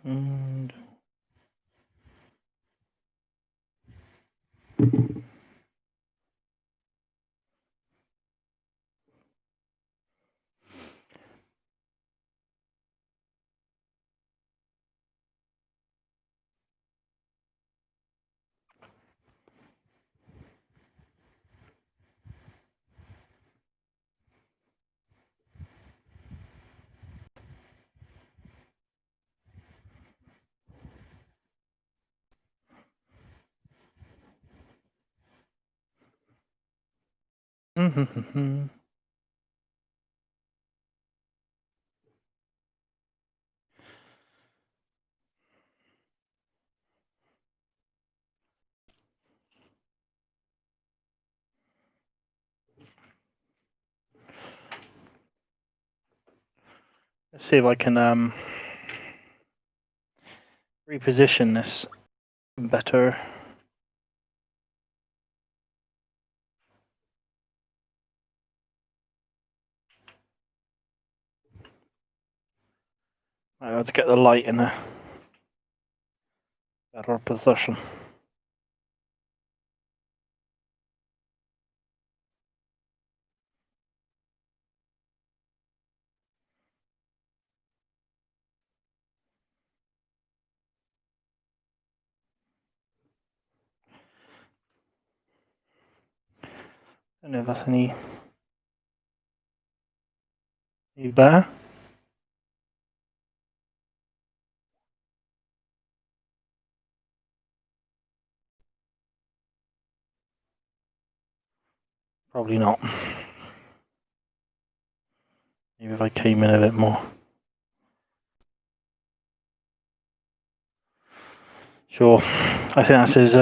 And let's see if I can reposition this better. Right, let's get the light in a better position. Don't know if that's any better. Probably not. Maybe if I came in a bit more. Sure. I think that's as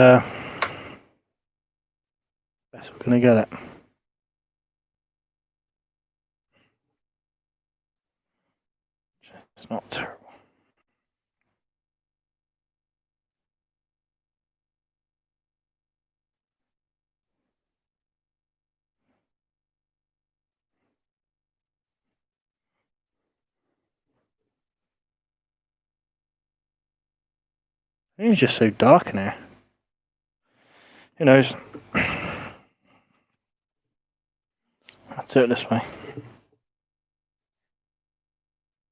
Best we're gonna get it. It's not terrible. It's just so dark in here. Who knows? Let's do it this way.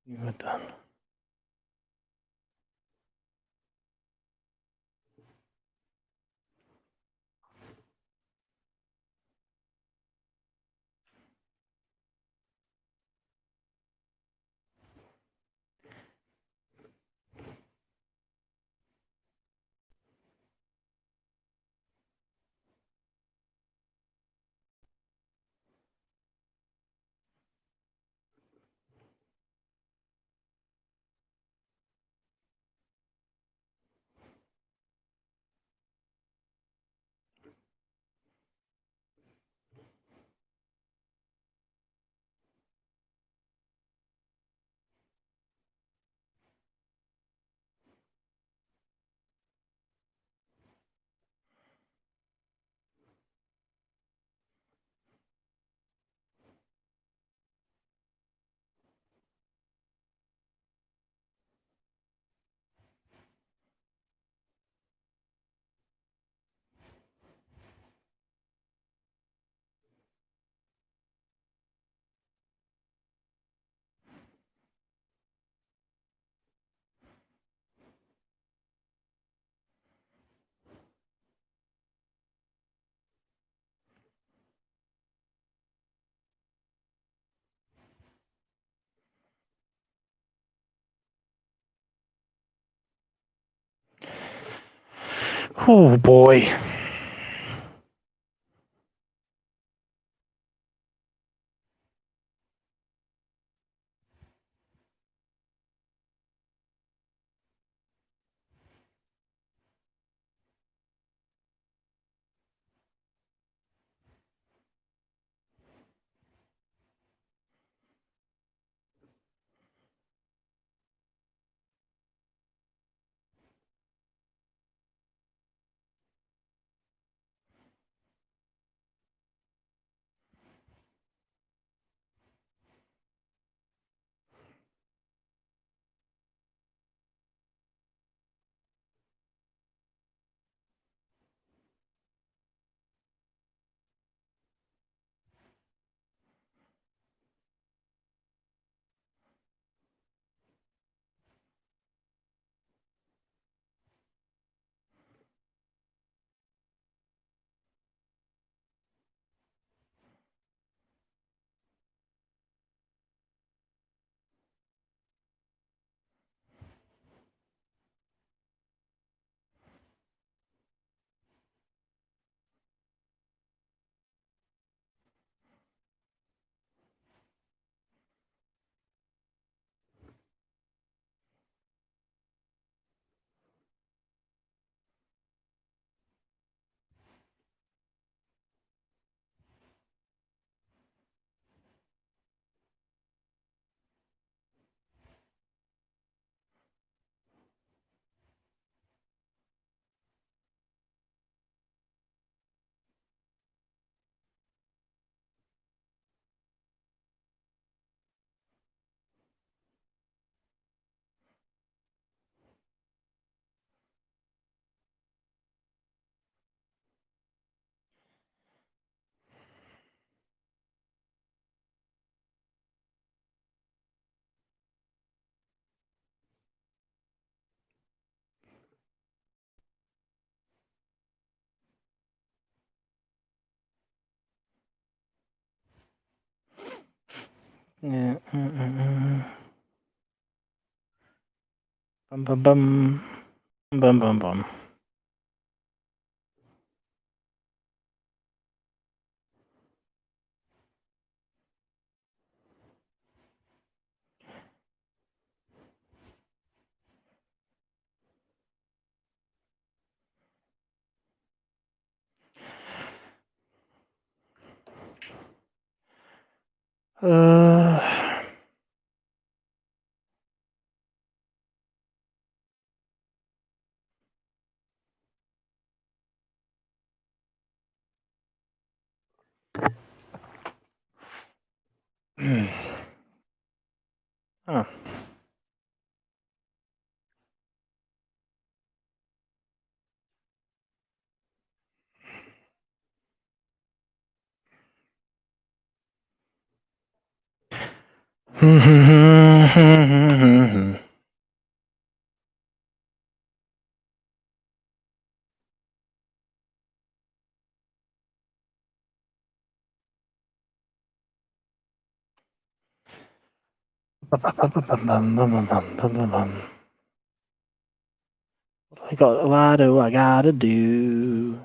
You were done. Oh boy. Yeah. Bum bum bum. Bum bum bum. Uh, oh. What do I gotta do?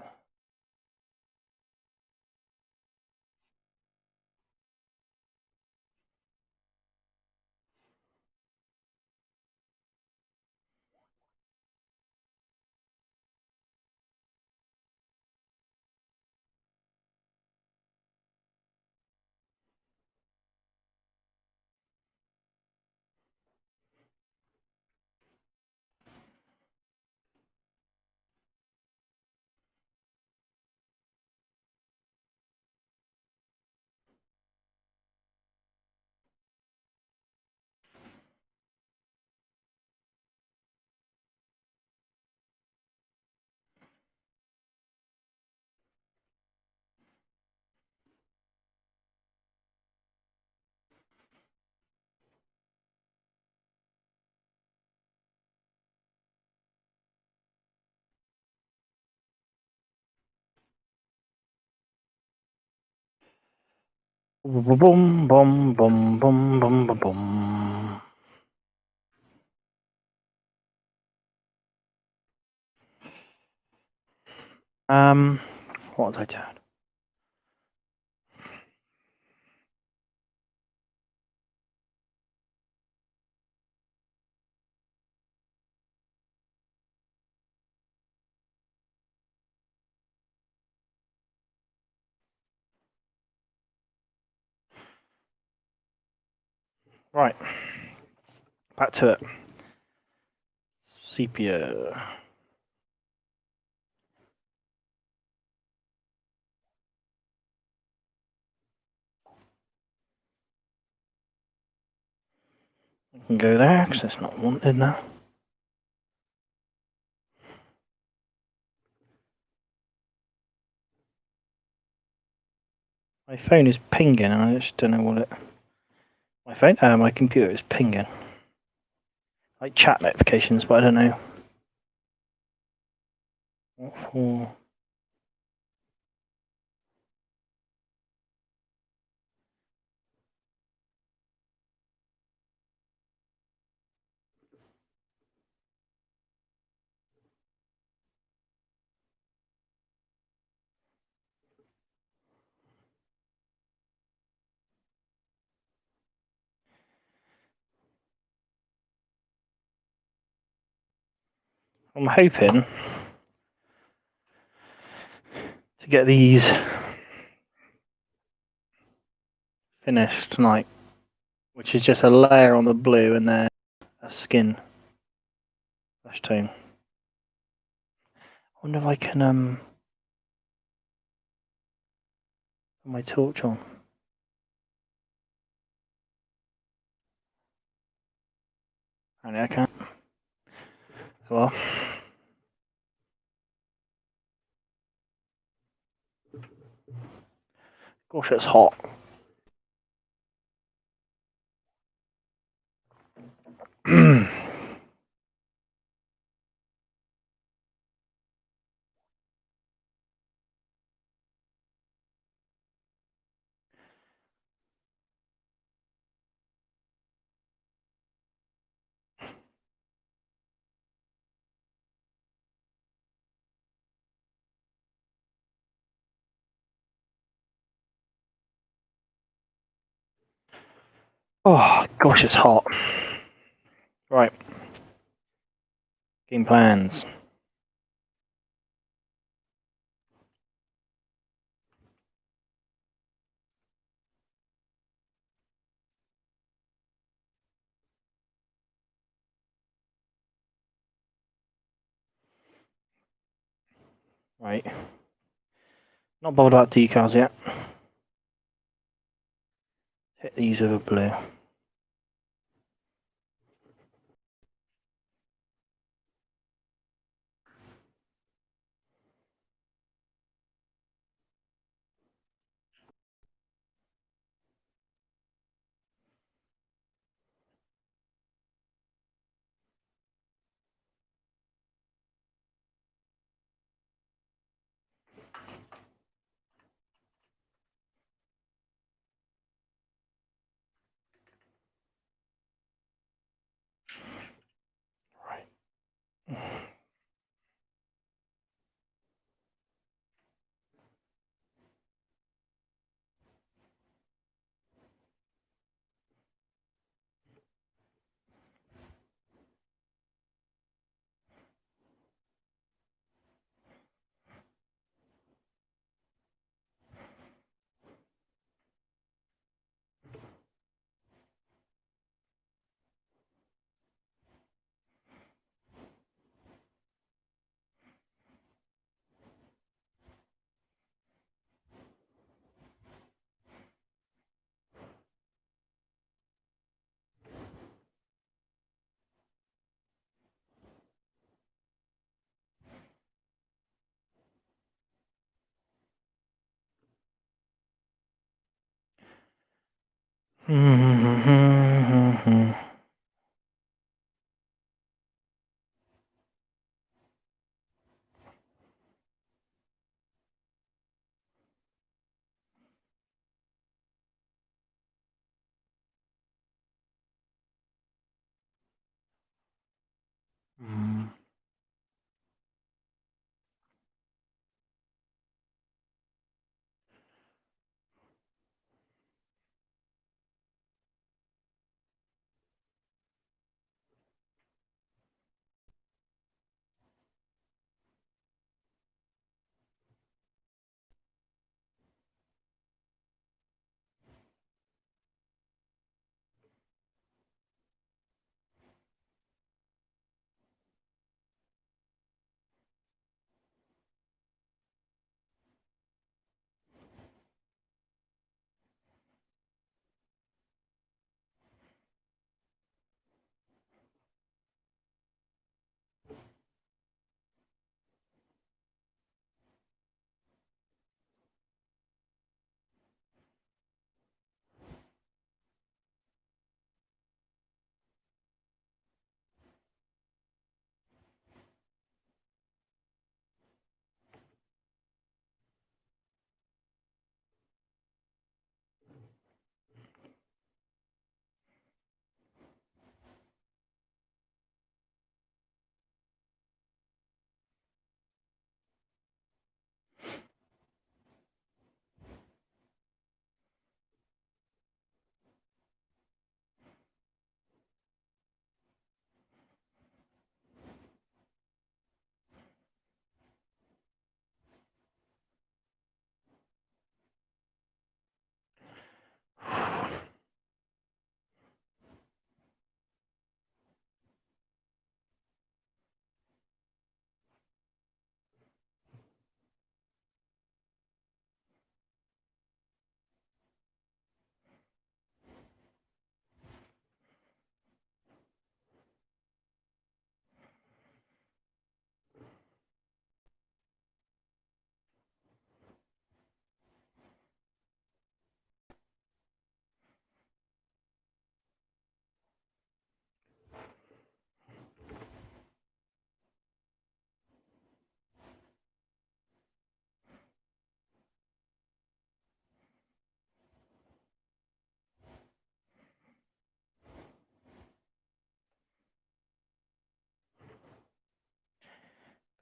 Boom, boom, boom, boom, boom, boom, boom. What was I doing? Right. Back to it. Sepia. I can go there because it's not wanted now. My phone is pinging and I just don't know what it... my computer is pinging. Like chat notifications, but I don't know. What for? I'm hoping to get these finished tonight, which is just a layer on the blue and then a skin flesh tone. I wonder if I can put my torch on. Apparently I can't. Well, gosh, it's hot. Oh, gosh, it's hot. Right. Game plans. Right. Not bothered about decals yet. Hit these with a blue. Right.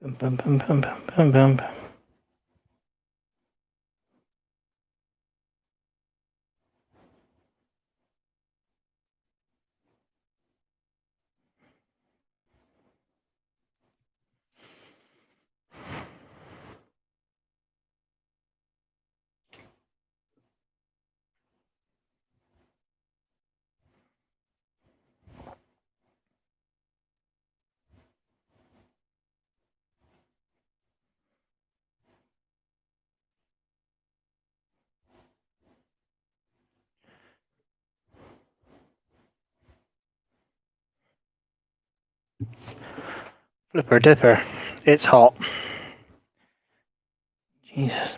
Bum, bum, bum, bum, bum, bum, bum. Flipper dipper. It's hot. Jesus.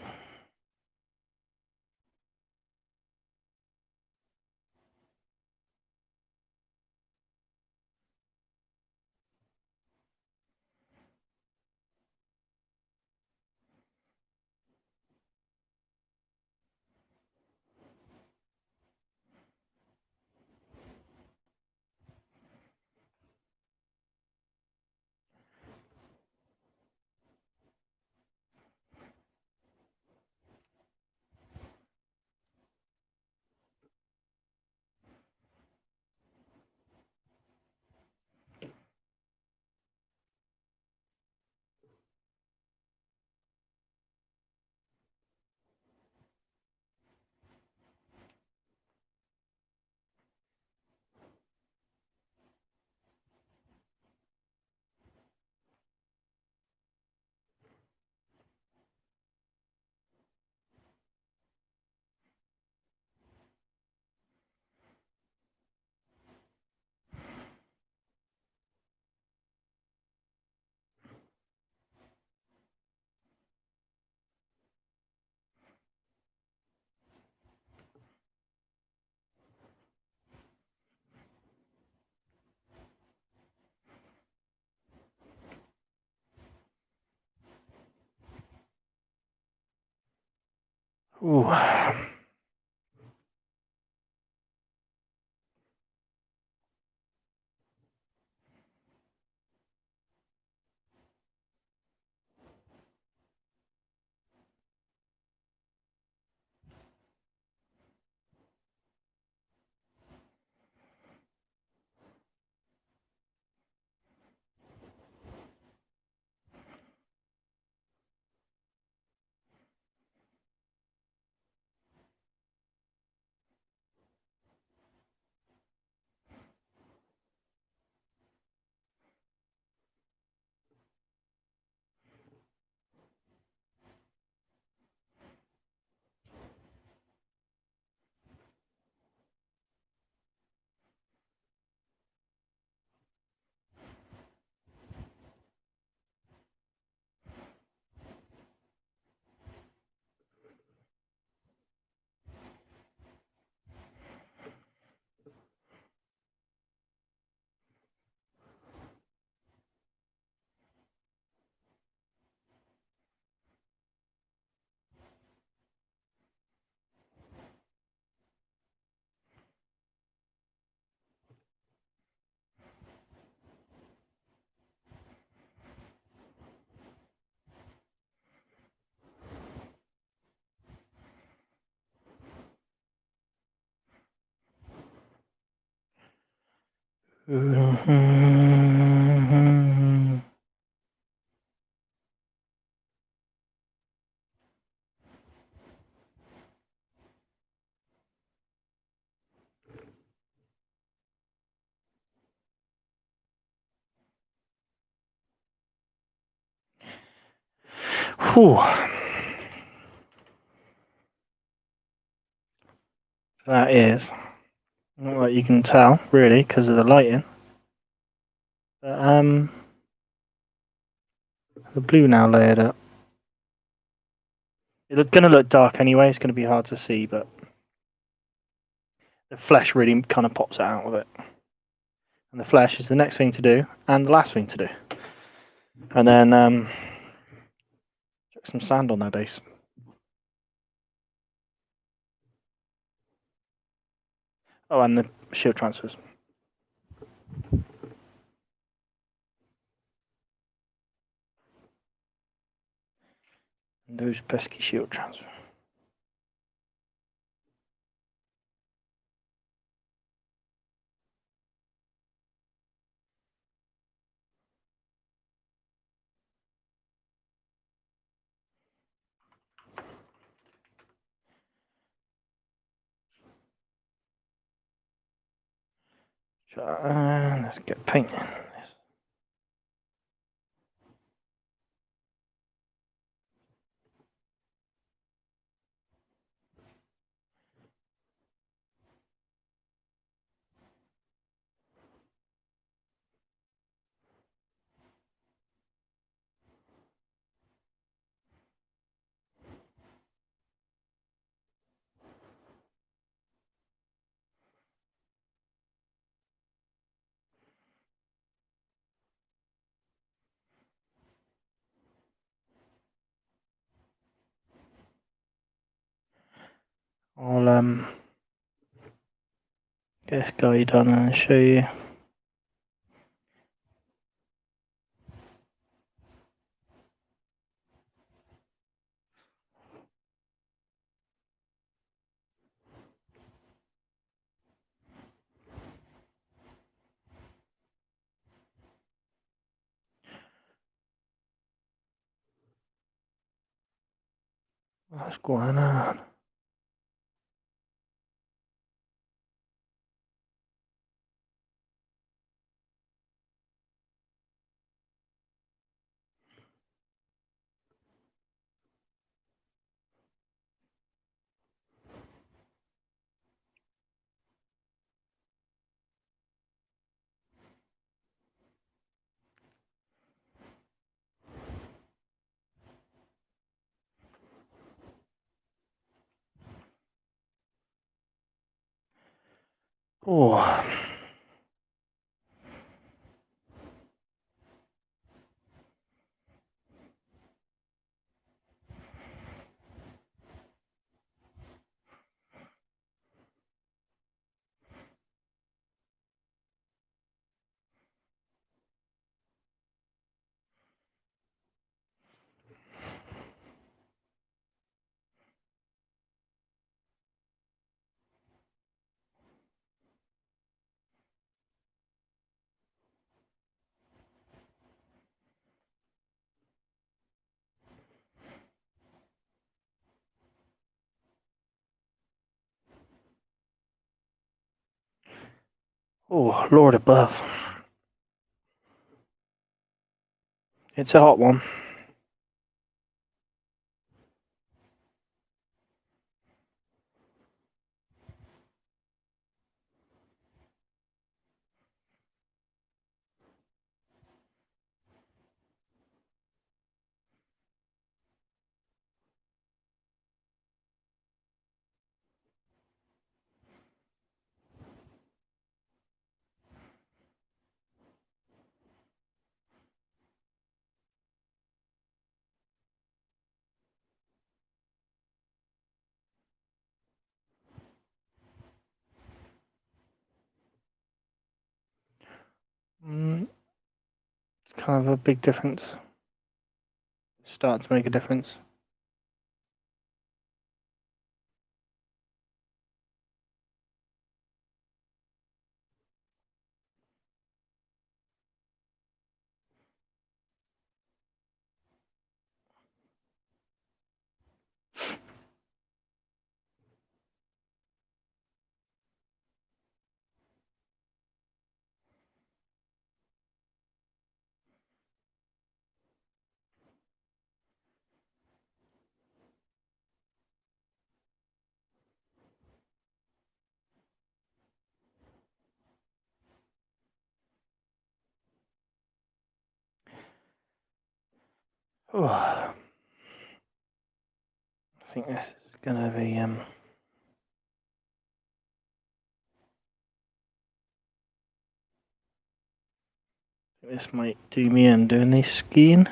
Ooh. Whew. That is, not like you can tell, really, because of the lighting. But, the blue now layered up. It's going to look dark anyway, it's going to be hard to see, but the flesh really kind of pops out of it. And the flesh is the next thing to do, and the last thing to do. And then, chuck some sand on their base. Oh, and the shield transfers. And those pesky shield transfers. Let's get painting. I'll get this guy done and show you. What's going on? Oh, oh, Lord above. It's a hot one. It's kind of a big difference. Start to make a difference. Oh, I think this is gonna be this might do me in doing this skiing.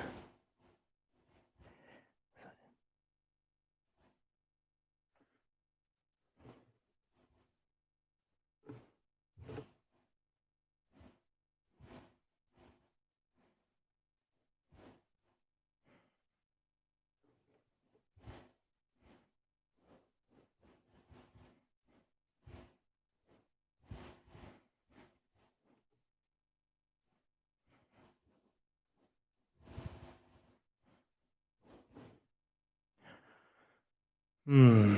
Hmm.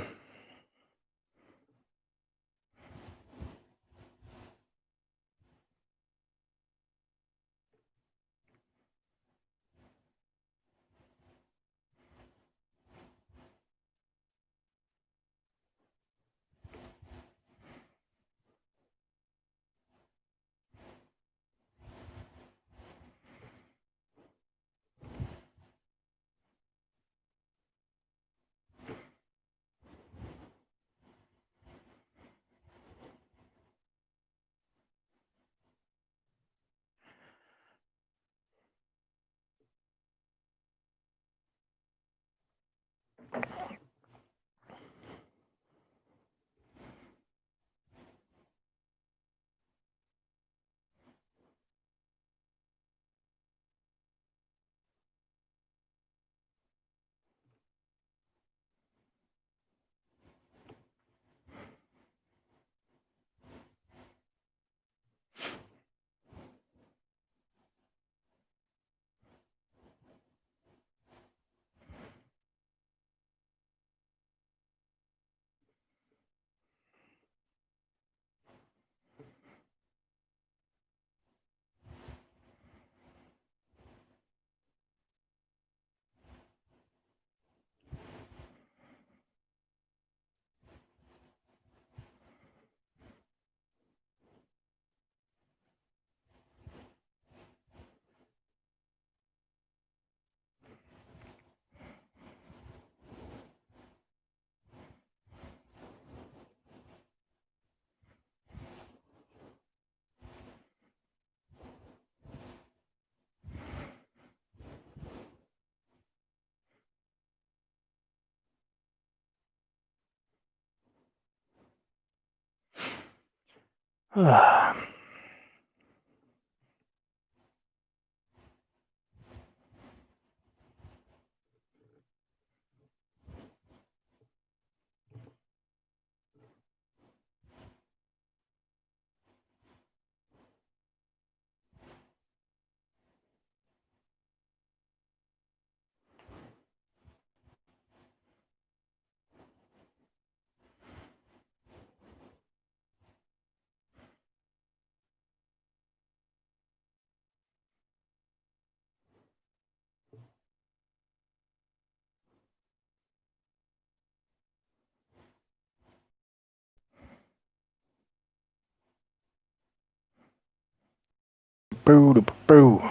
Boo, boo.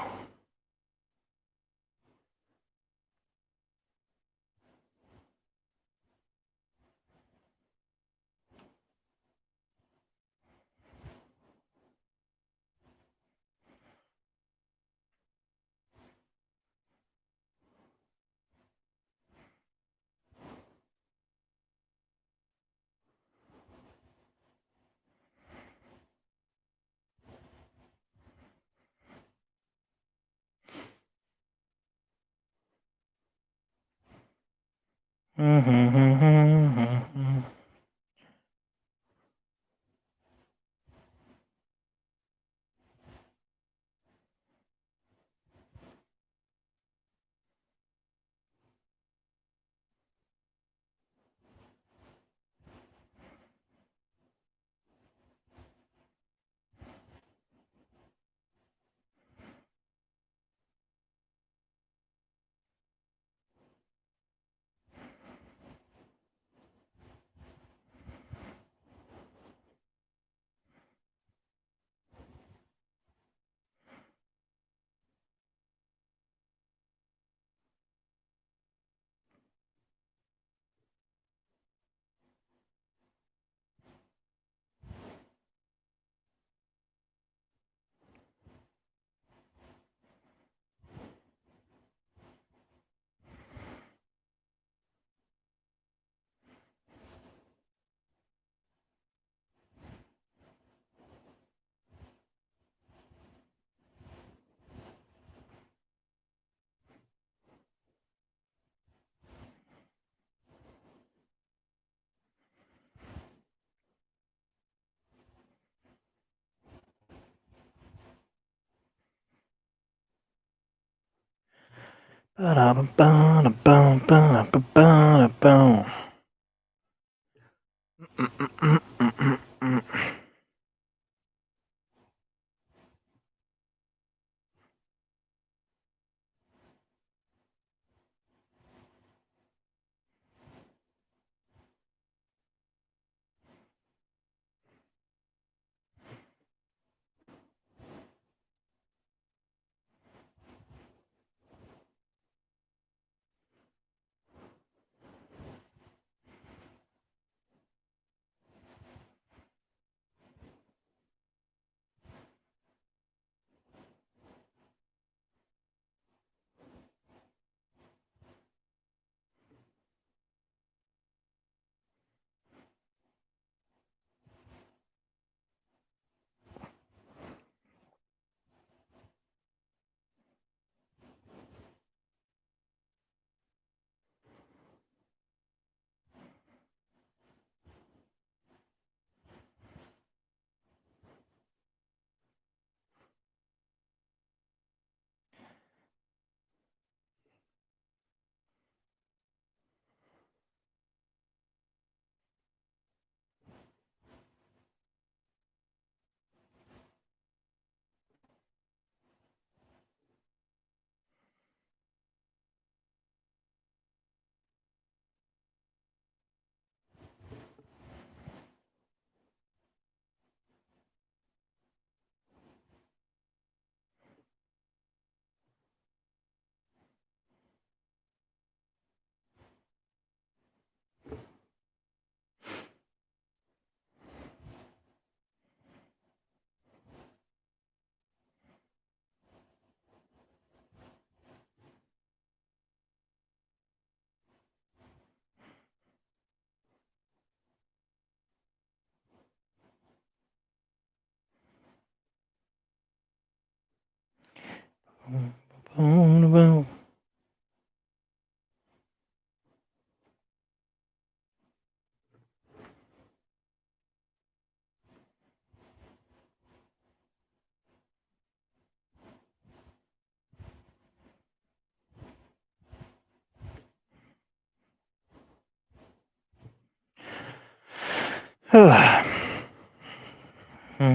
Oh,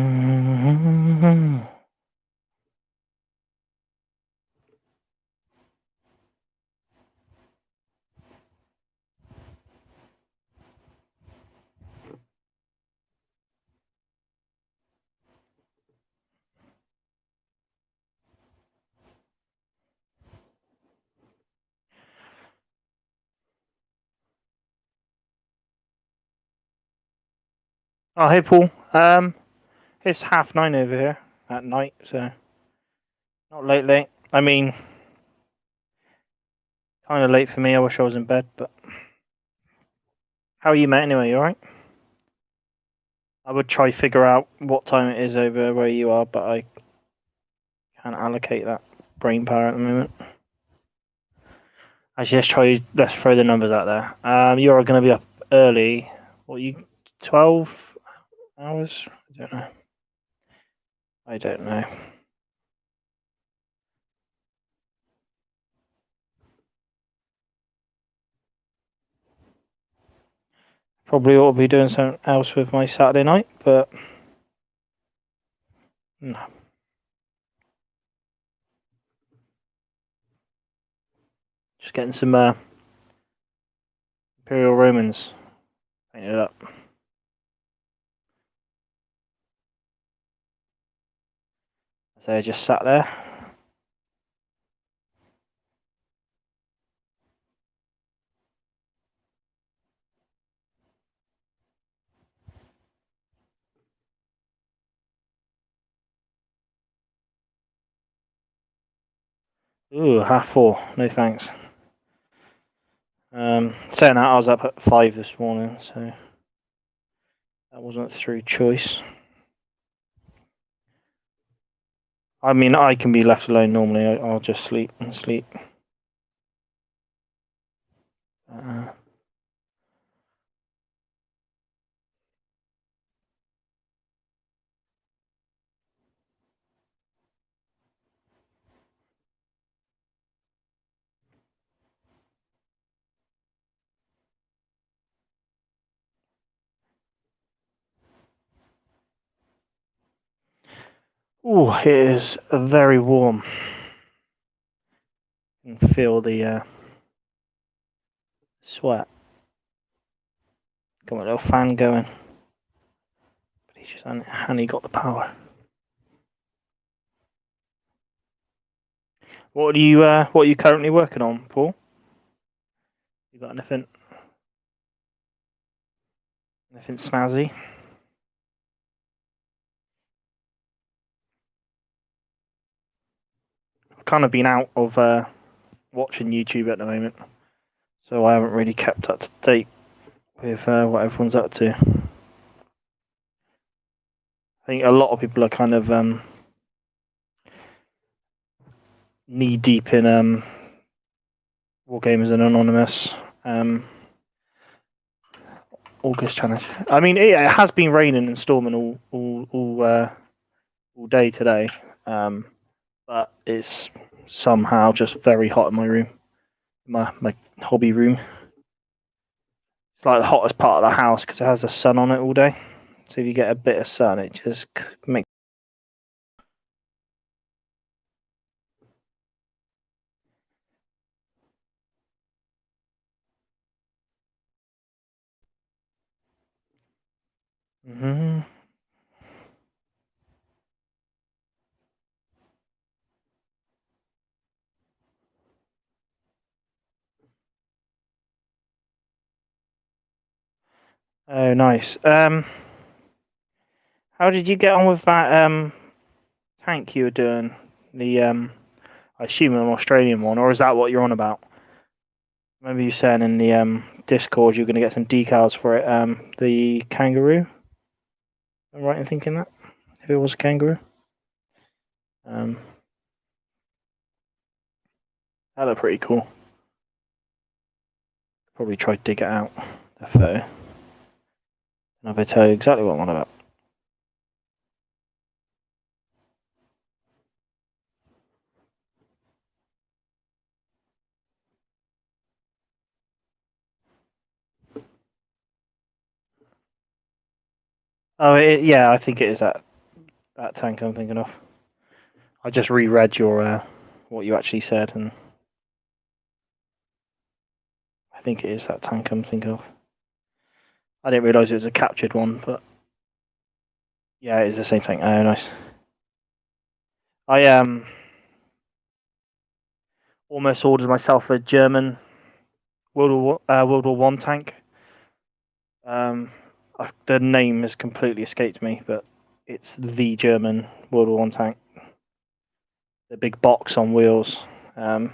hey Paul. It's 9:30 over here at night, so not late. I mean, kind of late for me. I wish I was in bed, but how are you, mate? Anyway, you alright? I would try figure out what time it is over where you are, but I can't allocate that brain power at the moment. Actually, let's throw the numbers out there. You're going to be up early. What, you 12 hours? I don't know. Probably ought to be doing something else with my Saturday night, but no. Just getting some Imperial Romans painted up. So I just sat there. Ooh, 4:30. No thanks. Saying that, I was up at 5 this morning, so that wasn't through choice. I mean, I can be left alone normally. I'll just sleep and sleep. Ooh, it is very warm. You can feel the sweat. Got my little fan going. But he just hadn't got the power. What are you currently working on, Paul? You got anything snazzy? I've kind of been out of watching YouTube at the moment, so I haven't really kept up to date with what everyone's up to. I think a lot of people are kind of knee deep in Wargamers Anonymous. August challenge. I mean, it has been raining and storming all day today, but it's somehow just very hot in my room, my hobby room. It's like the hottest part of the house because it has the sun on it all day. So if you get a bit of sun, it just makes. Mm-hmm. Oh, nice. How did you get on with that tank you were doing? The I assume an Australian one, or is that what you're on about? Remember you saying in the Discord you're going to get some decals for it. The kangaroo. Am I right in thinking that? If it was a kangaroo. That looked pretty cool. Probably try to dig it out. The photo. And I'll tell you exactly what I'm on about. Oh, yeah, I think it is that that tank I'm thinking of. I just reread your what you actually said, and I think it is that tank I'm thinking of. I didn't realise it was a captured one, but yeah, it is the same tank. Oh, nice. I almost ordered myself a German World War One tank. The name has completely escaped me, but it's the German World War One tank. The big box on wheels. I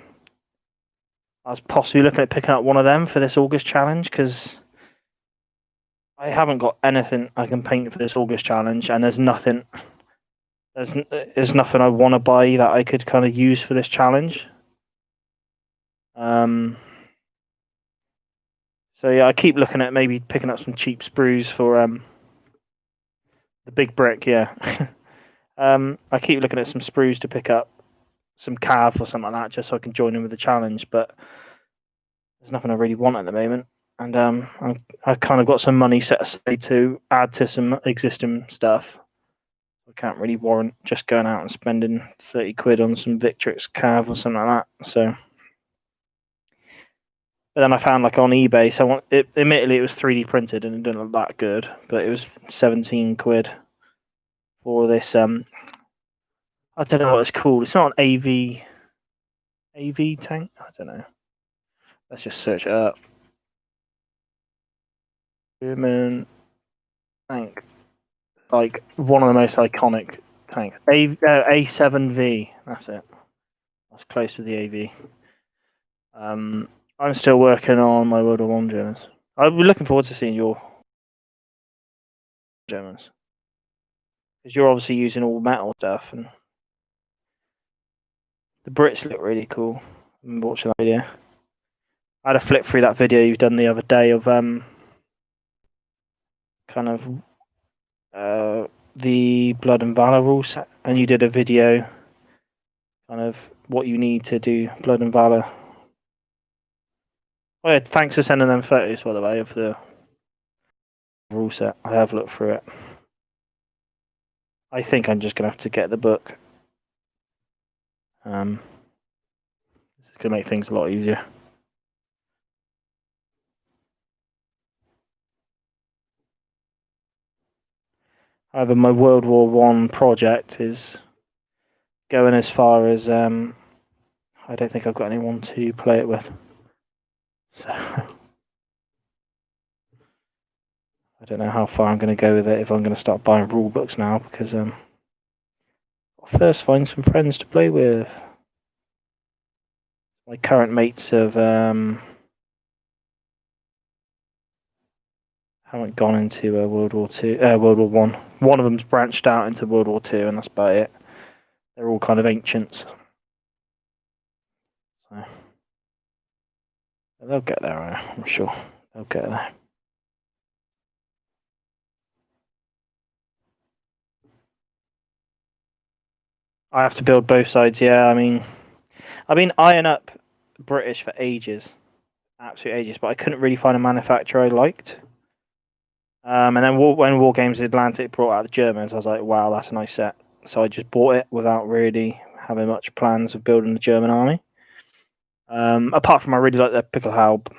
was possibly looking at picking up one of them for this August challenge because I haven't got anything I can paint for this August challenge, and there's nothing. There's nothing I want to buy that I could kind of use for this challenge. So yeah, I keep looking at maybe picking up some cheap sprues for the big brick. Yeah, I keep looking at some sprues to pick up, some cav or something like that, just so I can join in with the challenge. But there's nothing I really want at the moment, and I kind of got some money set aside to add to some existing stuff. I can't really warrant just going out and spending 30 quid on some Victrix cav or something like that. So. But then I found like on eBay, so admittedly it was 3D printed and it didn't look that good, but it was 17 quid for this. I don't know what it's called. It's not an AV tank. I don't know. Let's just search it up. German tank, like one of the most iconic tanks. A7V. That's it. That's close to the AV. I'm still working on my World War One Germans. I'll be looking forward to seeing your Germans because you're obviously using all metal stuff, and the Brits look really cool. I'm watching that video. I had a flip through that video you've done the other day of kind of the Blood and Valor rules, and you did a video kind of what you need to do Blood and Valor. Oh yeah, thanks for sending them photos, by the way, of the rule set. I have looked through it. I think I'm just gonna have to get the book. This is gonna make things a lot easier. However, my World War One project is going as far as I don't think I've got anyone to play it with. So I don't know how far I'm going to go with it, if I'm going to start buying rule books now, because I'll first find some friends to play with. My current mates have haven't gone into World War One. One of them's branched out into World War Two, and that's about it. They're all kind of ancients. So they'll get there, I'm sure. They'll get there. I have to build both sides, yeah. I mean, I've been eyeing up British for ages, absolute ages, but I couldn't really find a manufacturer I liked. And then when War Games Atlantic brought out the Germans, I was like, wow, that's a nice set. So I just bought it without really having much plans of building the German army. Apart from I really like their Pickelhaube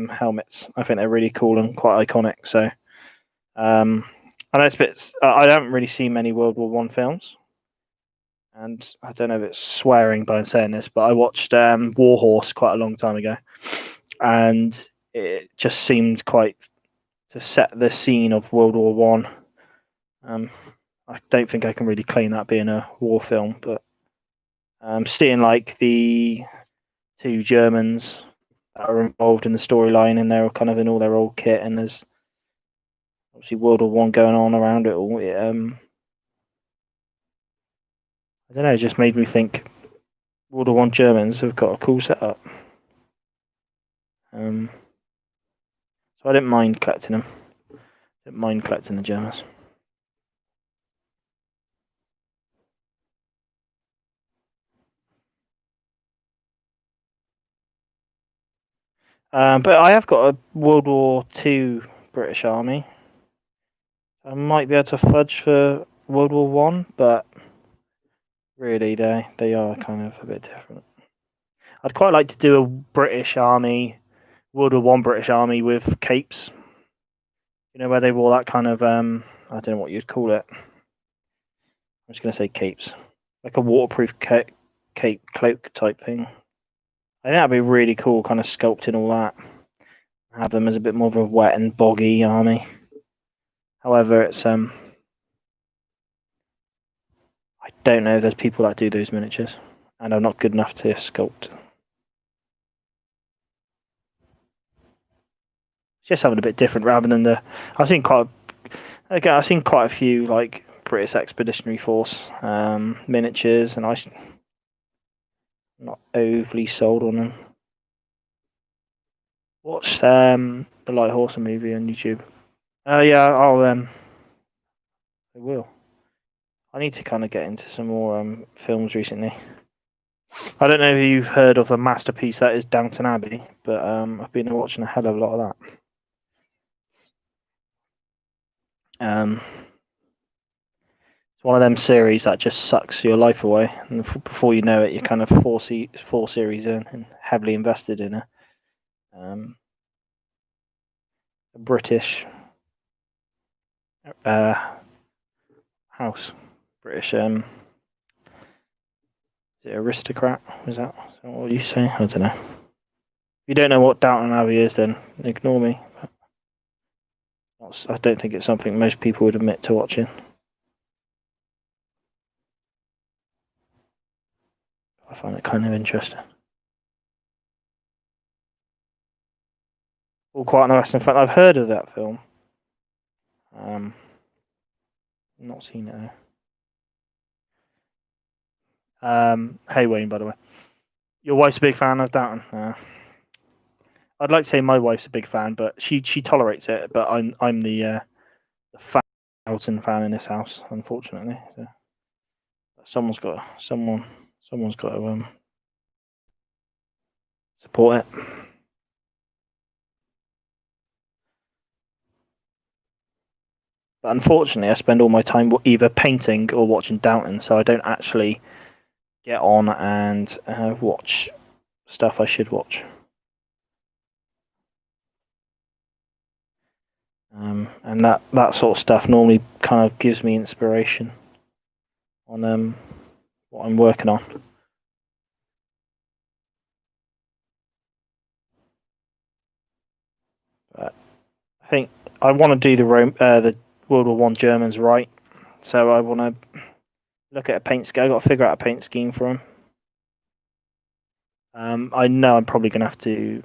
helmets. I think they're really cool and quite iconic. So I know it's a bit. I don't really see many World War One films, and I don't know if it's swearing by saying this, but I watched Warhorse quite a long time ago, and it just seemed quite to set the scene of World War One. I don't think I can really claim that being a war film, but seeing like the two Germans that are involved in the storyline, and they're kind of in all their old kit, and there's obviously World War One going on around it all. I don't know, it just made me think World War One Germans have got a cool setup. So I didn't mind collecting them. Didn't mind collecting the Germans. But I have got a World War Two British Army. I might be able to fudge for World War One, but really they are kind of a bit different. I'd quite like to do a British Army, World War One British Army with capes. You know, where they wore that kind of I don't know what you'd call it. I'm just gonna say capes, like a waterproof cape cloak type thing. I think that'd be really cool, kind of sculpting all that. Have them as a bit more of a wet and boggy army. However, it's I don't know if there's people that do those miniatures, and I'm not good enough to sculpt. It's just something a bit different rather than the. I've seen quite a few like British Expeditionary Force miniatures, and I'm not overly sold on them. Watch the Light Horse movie on YouTube. Yeah, I will. I need to kind of get into some more films recently. I don't know if you've heard of a masterpiece that is Downton Abbey, but I've been watching a hell of a lot of that. It's one of them series that just sucks your life away, and before you know it, you're kind of four series in and heavily invested in a British house, British is it Aristocrat? Is that what you say? I don't know. If you don't know what Downton Abbey is, then ignore me. I don't think it's something most people would admit to watching. I find it kind of interesting. All Quiet on the Western Front. I've heard of that film. Not seen it though. Hey Wayne, by the way, your wife's a big fan of Downton. I'd like to say my wife's a big fan, but she tolerates it. But I'm the Downton fan in this house, unfortunately. So someone's got to support it. But unfortunately, I spend all my time either painting or watching Downton, so I don't actually get on and watch stuff I should watch. And that sort of stuff normally kind of gives me inspiration on what I'm working on. But I think I want to do the World War One Germans right, so I want to look at a paint scheme. I got to figure out a paint scheme for them. I know I'm probably gonna have to.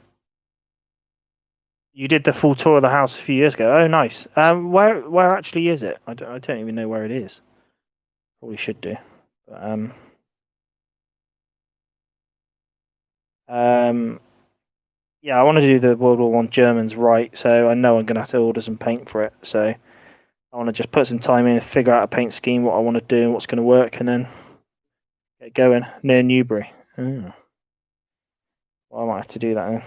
You did the full tour of the house a few years ago. Oh, nice. Where actually is it? I don't even know where it is. Probably should do. But, yeah, I want to do the World War One Germans right, so I know I'm gonna have to order some paint for it. So I want to just put some time in, figure out a paint scheme, what I want to do, and what's going to work, and then get going near Newbury. Oh. Well, I might have to do that then.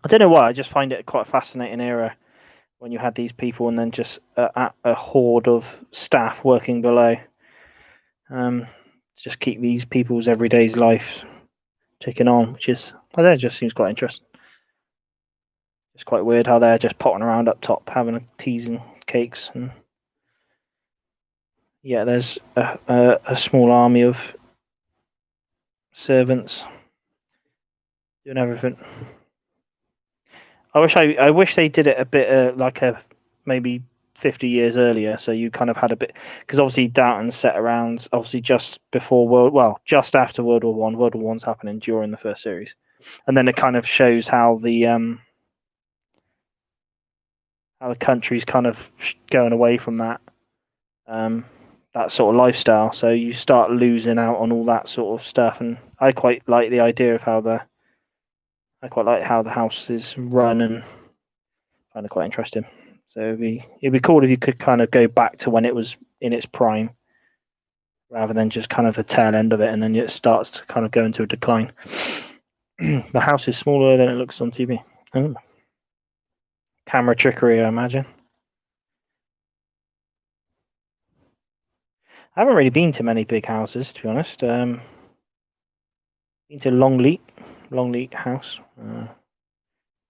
I don't know why. I just find it quite a fascinating era when you had these people and then just a horde of staff working below. Just keep these people's everyday life ticking on, which is, I don't know, just seems quite interesting. It's quite weird how they're just potting around up top, having teas and cakes, and yeah, there's a small army of servants doing everything. I wish they did it a bit like maybe 50 years earlier, so you kind of had a bit, because obviously Downton's set around obviously just just after World War One. World War One's happening during the first series, and then it kind of shows how the country's kind of going away from that that sort of lifestyle. So you start losing out on all that sort of stuff, and I quite like the idea of how the house is run, and find it quite interesting. So it'd be cool if you could kind of go back to when it was in its prime, rather than just kind of the tail end of it, and then it starts to kind of go into a decline. The house is smaller than it looks on TV. Oh. Camera trickery, I imagine. I haven't really been to many big houses, to be honest. Been to Longleat House,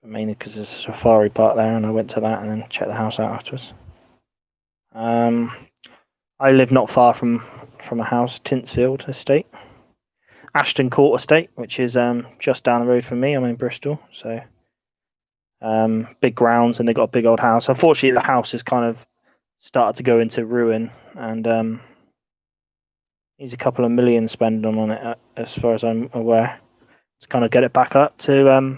mainly because there's a safari park there, and I went to that and then checked the house out afterwards. I live not far from a house, Tintsfield Estate, Ashton Court Estate, which is just down the road from me. I'm in Bristol, so big grounds, and they got a big old house. Unfortunately, the house is kind of started to go into ruin, and needs a couple of million spent on it, as far as I'm aware, to kind of get it back up to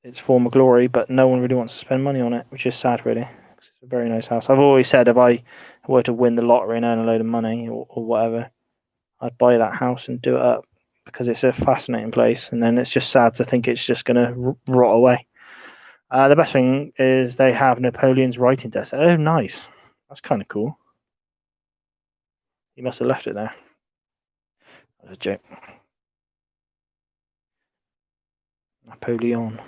its former glory. But no one really wants to spend money on it, which is sad, really. It's a very nice house. I've always said if I were to win the lottery and earn a load of money or whatever, I'd buy that house and do it up because it's a fascinating place. And then it's just sad to think it's just going to rot away. The best thing is they have Napoleon's writing desk. Oh, nice. That's kind of cool. He must have left it there. That was a joke. Napoleon.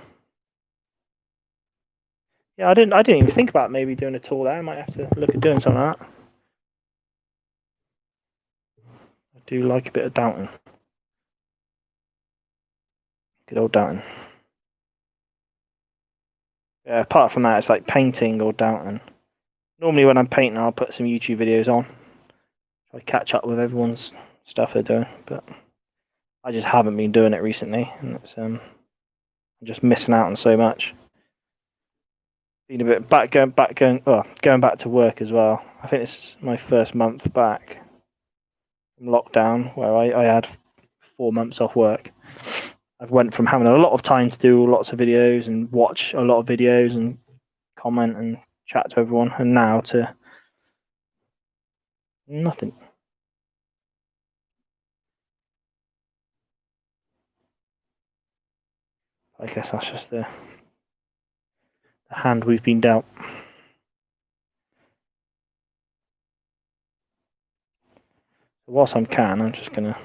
Yeah, I didn't even think about maybe doing a tour there. I might have to look at doing something like that. I do like a bit of Downton. Good old Downton. Yeah, apart from that, it's like painting or Downton. Normally when I'm painting, I'll put some YouTube videos on. Try to catch up with everyone's stuff they're doing, but I just haven't been doing it recently, and it's I'm just missing out on so much. Been a bit going back to work as well. I think this is my first month back from lockdown, where I had 4 months off work. I've went from having a lot of time to do lots of videos and watch a lot of videos and comment and chat to everyone, and now to nothing. I guess that's just the hand we've been dealt. Whilst I'm just gonna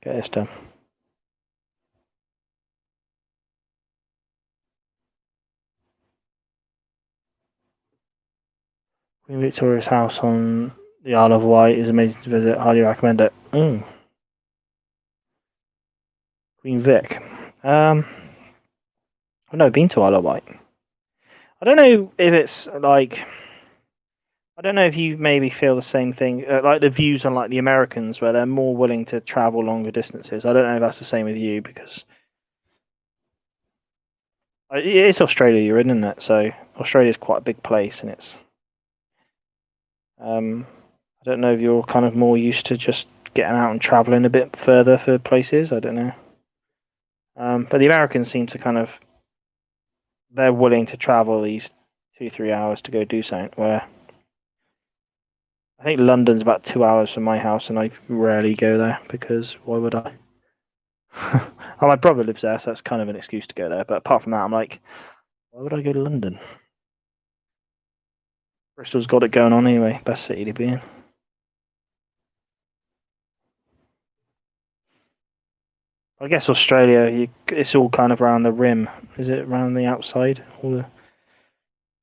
get this done. Queen Victoria's house on the Isle of Wight is amazing to visit. Highly recommend it. Queen Vic. I've never been to Isle of Wight. I don't know if it's like. I don't know if you maybe feel the same thing, like the views on like the Americans, where they're more willing to travel longer distances. I don't know if that's the same with you because it's Australia you're in, isn't it? So Australia's quite a big place, and it's. I don't know if you're kind of more used to just getting out and traveling a bit further for places. I don't know. But the Americans seem to kind of. They're willing to travel these 2-3 hours to go do something. Where I think London's about 2 hours from my house, and I rarely go there because why would I? Oh, my brother lives there, so that's kind of an excuse to go there. But apart from that, I'm like, why would I go to London? Bristol's got it going on anyway. Best city to be in. I guess Australia, it's all kind of around the rim. Is it around the outside?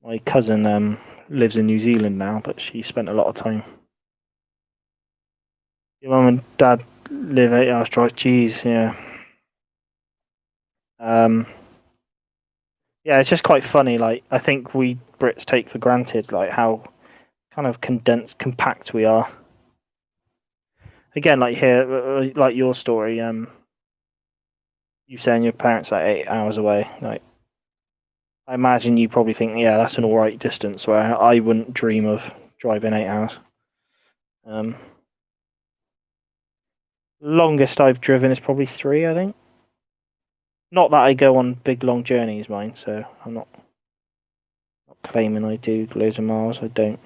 My cousin lives in New Zealand now, but she spent a lot of time. Your mum and dad live 8 hours drive. Jeez, yeah. Yeah, it's just quite funny. Like, I think we Brits take for granted like how kind of condensed, compact we are. Again, like here, like your story. You saying your parents are 8 hours away. Like, I imagine you probably think, yeah, that's an all right distance. Where I wouldn't dream of driving 8 hours. Longest I've driven is probably 3, I think. Not that I go on big long journeys, mine. So I'm not claiming I do loads of miles. I don't.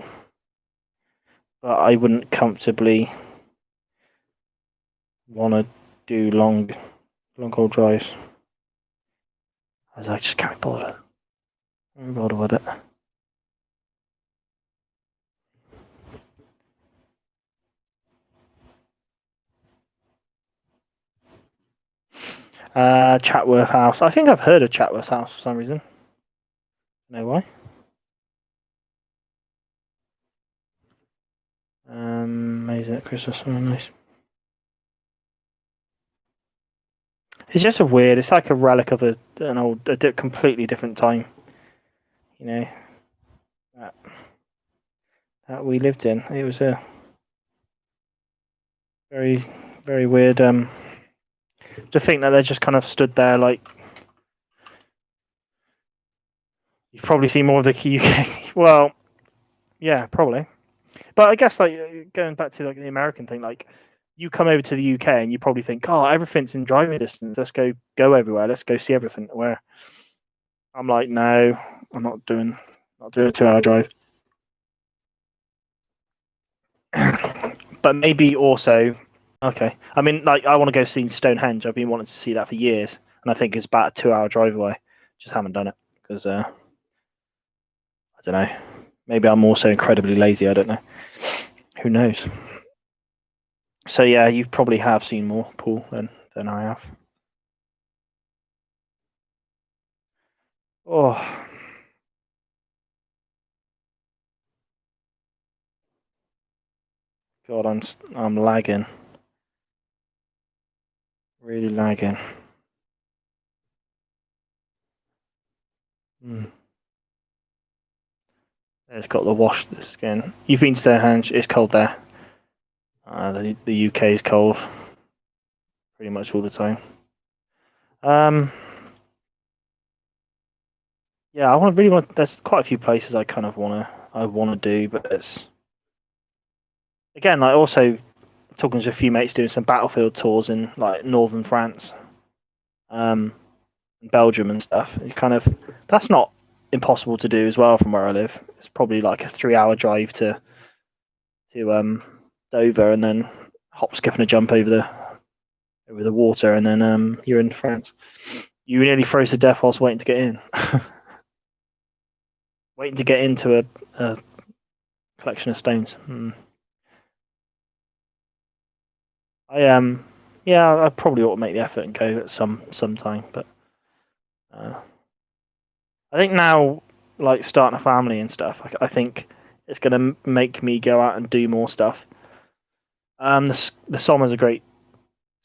But I wouldn't comfortably want to do long haul drives, as I just can't bother. I'm bothered with it. Chatworth House. I think I've heard of Chatworth House for some reason. Know why? Amazing at Christmas. Oh, nice. It's just a weird. It's like a relic of an old, completely different time. You know that, that we lived in. It was a very, very weird. To think that they just kind of stood there like. You've probably seen more of the UK. Well, yeah, probably. But I guess like going back to like the American thing, like you come over to the UK and you probably think, oh, everything's in driving distance. Let's go everywhere. Let's go see everything. Where I'm like, no, I'm not doing a 2-hour drive. But maybe also, okay. I mean, like I want to go see Stonehenge. I've been wanting to see that for years, and I think it's about a 2-hour drive away. Just haven't done it because I don't know. Maybe I'm also incredibly lazy. I don't know. Who knows? So yeah, you probably have seen more, Paul, than I have. Oh God, I'm lagging, really lagging. It's got the wash the skin. You've been to Stonehenge. It's cold there. The UK is cold, pretty much all the time. Yeah, I really want. There's quite a few places I kind of wanna do, but it's again like also talking to a few mates doing some battlefield tours in like northern France, Belgium and stuff. It's kind of that's not impossible to do as well from where I live. It's probably like a 3-hour drive to Dover and then hop, skip, and a jump over the water, and then you're in France. You nearly froze to death whilst waiting to get in. Waiting to get into a collection of stones. Yeah, I probably ought to make the effort and go at some time, but I think now, like starting a family and stuff, I think it's going to make me go out and do more stuff. The Sommer's a great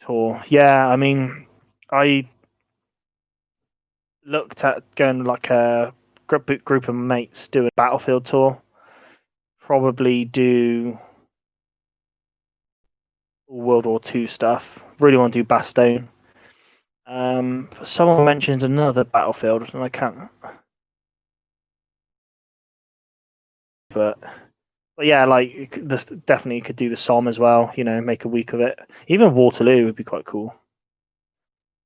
tour. Yeah, I mean, I looked at going like a group of mates do a battlefield tour. Probably do World War II stuff. Really want to do Bastogne. Someone mentioned another battlefield, and I can't. But yeah, like this definitely could do the Somme as well. You know, make a week of it. Even Waterloo would be quite cool.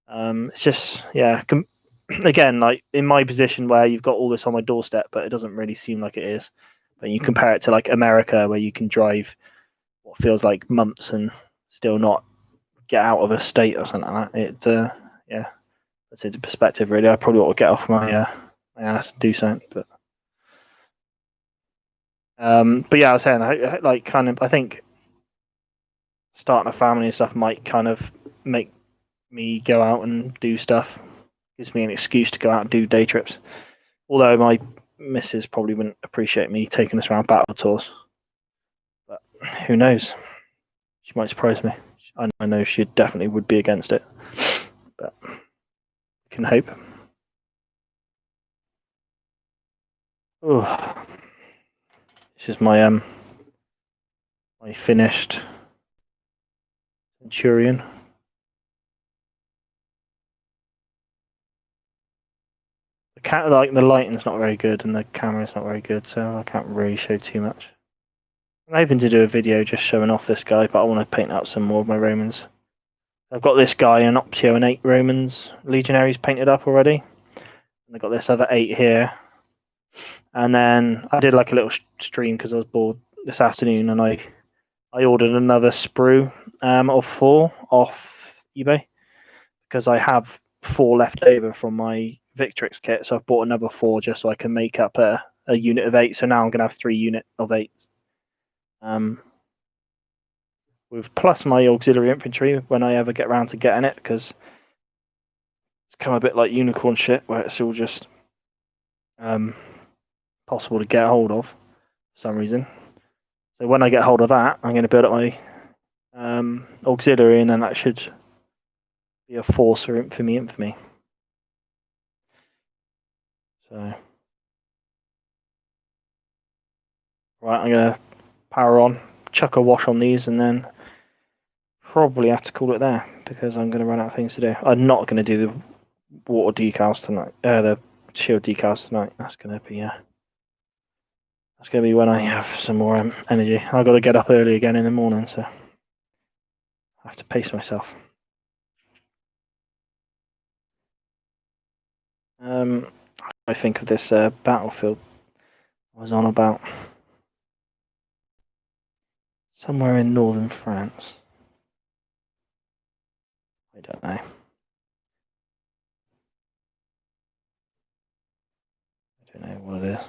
It's just yeah. Again, like in my position where you've got all this on my doorstep, but it doesn't really seem like it is. But you compare it to like America, where you can drive what feels like months and still not get out of a state or something like that. Yeah, that's into perspective. Really, I probably ought to get off my ass and do something. But yeah, I was saying like kind of I think starting a family and stuff might kind of make me go out and do stuff. Gives me an excuse to go out and do day trips. Although my missus probably wouldn't appreciate me taking us around battle tours. But who knows? She might surprise me. I know she definitely would be against it. But we can hope. Oh, this is my my finished Centurion. Like the lighting's not very good and the camera's not very good, so I can't really show too much. I'm hoping to do a video just showing off this guy, but I want to paint out some more of my Romans. I've got this guy, an Optio and 8 Romans Legionaries painted up already. And I've got this other 8 here. And then I did like a little stream because I was bored this afternoon, and I ordered another sprue of 4 off eBay because I have 4 left over from my Victrix kit, so I've bought another 4 just so I can make up a unit of 8. So now I'm going to have 3 unit of 8. With plus my auxiliary infantry when I ever get around to getting it, because it's kind of a bit like unicorn shit where it's all just possible to get hold of for some reason. So when I get hold of that, I'm going to build up my auxiliary, and then that should be a force for infamy. So, right, I'm going to power on, chuck a wash on these, and then probably have to call it there because I'm going to run out of things to do. I'm not going to do the water decals tonight, the shield decals tonight. That's going to be when I have some more energy. I've got to get up early again in the morning, so I have to pace myself. I think of this battlefield I was on about. Somewhere in northern France. I don't know. I don't know what it is.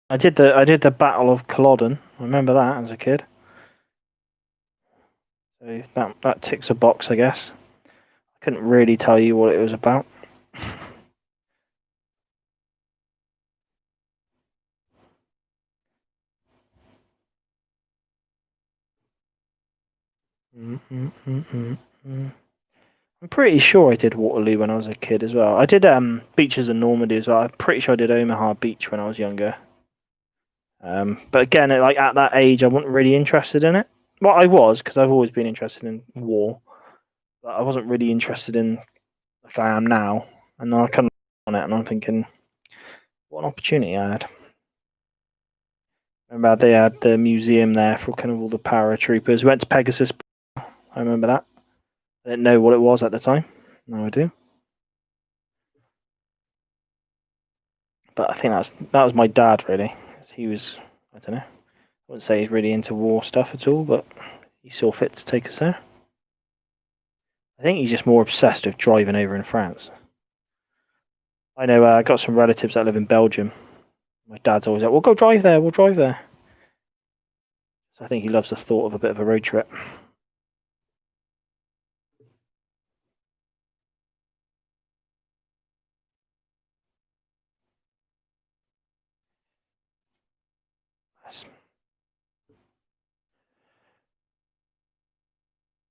I did the Battle of Culloden. I remember that as a kid. So that ticks a box, I guess. I couldn't really tell you what it was about. I'm pretty sure I did Waterloo when I was a kid as well. I did Beaches in Normandy as well. I'm pretty sure I did Omaha Beach when I was younger. But again, like at that age, I wasn't really interested in it. Well, I was because I've always been interested in war, but I wasn't really interested in like I am now. And I kind of on it, and I'm thinking, what an opportunity I had. Remember they had the museum there for kind of all the paratroopers. We went to Pegasus. I remember that. I didn't know what it was at the time. Now I do. But I think that was my dad really. He was, I don't know. I wouldn't say he's really into war stuff at all, but he saw fit to take us there. I think he's just more obsessed with driving over in France. I know I got some relatives that live in Belgium. My dad's always like, "We'll go drive there. We'll drive there." So I think he loves the thought of a bit of a road trip.